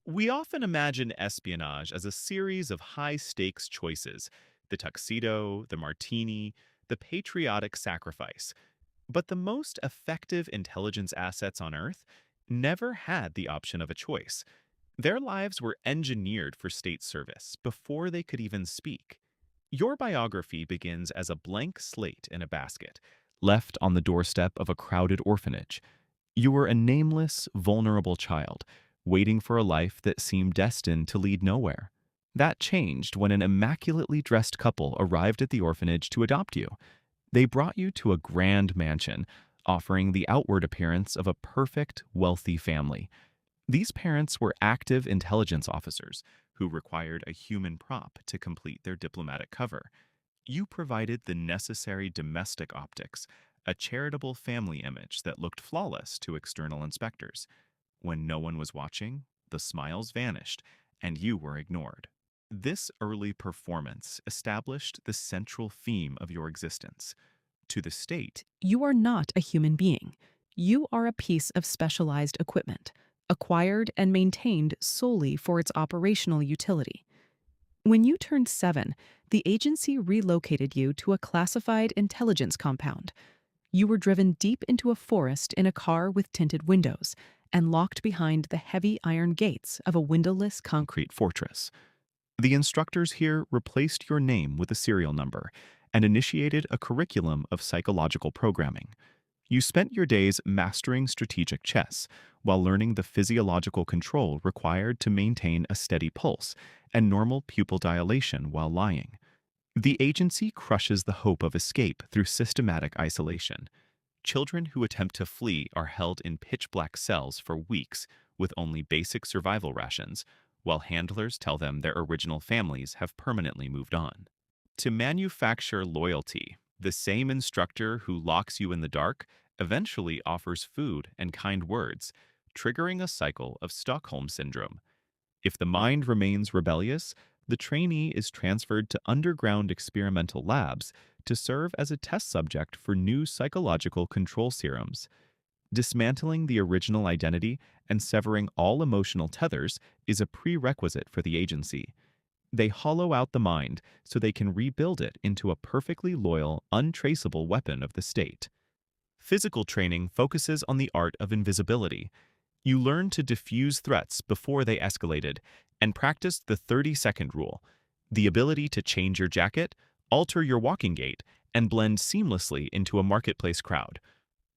We often imagine espionage as a series of high stakes choices: the tuxedo, the martini, the patriotic sacrifice. But the most effective intelligence assets on Earth never had the option of a choice. Their lives were engineered for state service before they could even speak. Your biography begins as a blank slate in a basket, left on the doorstep of a crowded orphanage. You were a nameless, vulnerable child, waiting for a life that seemed destined to lead nowhere. That changed when an immaculately dressed couple arrived at the orphanage to adopt you. They brought you to a grand mansion, offering the outward appearance of a perfect, wealthy family. These parents were active intelligence officers who required a human prop to complete their diplomatic cover. You provided the necessary domestic optics, a charitable family image that looked flawless to external inspectors. When no one was watching, the smiles vanished, and you were ignored. This early performance established the central theme of your existence. To the state, You are not a human being. You are a piece of specialized equipment, acquired and maintained solely for its operational utility. When you turned 7, the agency relocated you to a classified intelligence compound. You were driven deep into a forest in a car with tinted windows and locked behind the heavy iron gates of a windowless concrete. concrete fortress. The instructors here replaced your name with a serial number and initiated a curriculum of psychological programming. You spent your days mastering strategic chess while learning the physiological control required to maintain a steady pulse and normal pupil dilation while lying. The agency crushes the hope of escape through systematic isolation. Children who attempt to flee are held in pitch-black cells for weeks with only basic survival rations, while handlers tell them their original families have permanently moved on. To manufacture loyalty, the same instructor who locks you in the dark eventually offers food and kind words, triggering a cycle of Stockholm syndrome. If the mind remains rebellious, the trainee is transferred to underground experimental labs to serve as a test subject for new psychological control serums. Dismantling the original identity and severing all emotional tethers is a prerequisite for the agency. They hollow out the mind so they can rebuild it into a perfectly loyal, untraceable weapon of the state. Physical training focuses on the art of invisibility. You learn to diffuse threats before they escalated and practiced the 30-second rule, the ability to change your jacket, alter your walking gait, and blend seamlessly into a marketplace crowd.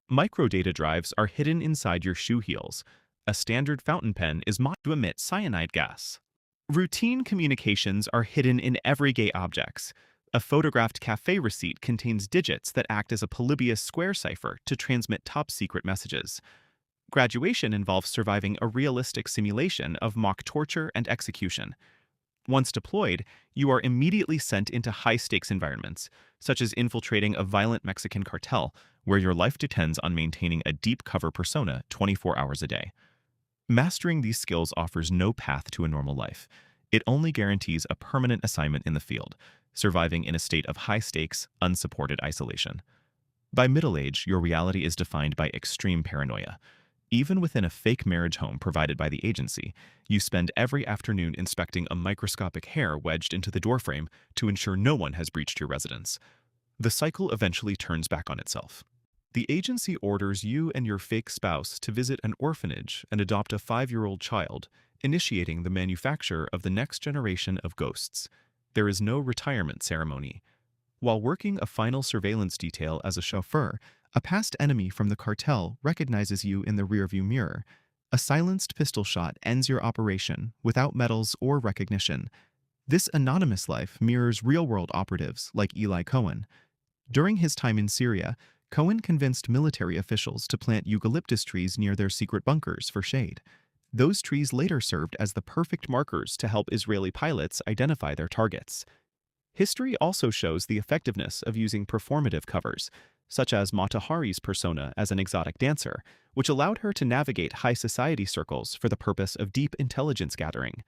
Microdata drives are hidden inside your shoe heels. A standard fountain pen is mocked to emit cyanide gas. Routine communications are hidden in everyday objects. A photographed cafe receipt contains digits that act as a Polybius Square cipher to transmit top-secret messages. Graduation involves surviving a realistic simulation of mock torture and execution. Once deployed, you are immediately sent into high-stakes environments, such as infiltrating a violent Mexican cartel, where your life depends on maintaining a deep cover persona 24 hours a day. Mastering these skills offers no path to a normal life. It only guarantees a permanent assignment in the field, surviving in a state of high-stakes, unsupported isolation. By middle age, your reality is defined by extreme paranoia. Even within a fake marriage home provided by the agency, you spend every afternoon inspecting a microscopic hair wedged into the doorframe to ensure no one has breached your residence. The cycle eventually turns back on itself. The agency orders you and your fake spouse to visit an orphanage and adopt a 5-year-old child, initiating the manufacture of the next generation of ghosts. There is no retirement ceremony. While working a final surveillance detail as a chauffeur, a past enemy from the cartel recognizes you in the rearview mirror. A silenced pistol shot ends your operation without medals or recognition. This anonymous life mirrors real-world operatives like Eli Cohen. During his time in Syria, Cohen convinced military officials to plant eucalyptus trees near their secret bunkers for shade. Those trees later served as the perfect markers to help Israeli pilots identify their targets. History also shows the effectiveness of using performative covers, such as Mata Hari's persona as an exotic dancer, which allowed her to navigate high society circles for the purpose of deep intelligence gathering.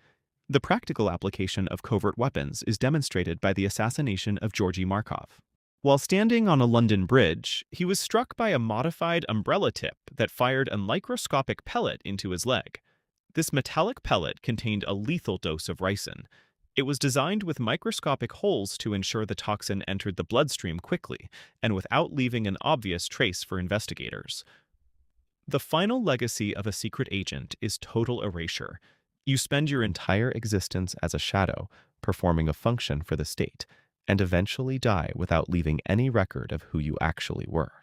The practical application of covert weapons is demonstrated by the assassination of Georgi Markov. While standing on a London bridge, he was struck by a modified umbrella tip that fired a microscopic pellet into his leg. This metallic pellet contained a lethal dose of ricin. It was designed with microscopic holes to ensure the toxin entered the bloodstream quickly and without leaving an obvious trace for investigators. The final legacy of a secret agent is total erasure. You spend your entire existence as a shadow, performing a function for the state, and eventually die without leaving any record of who you actually were.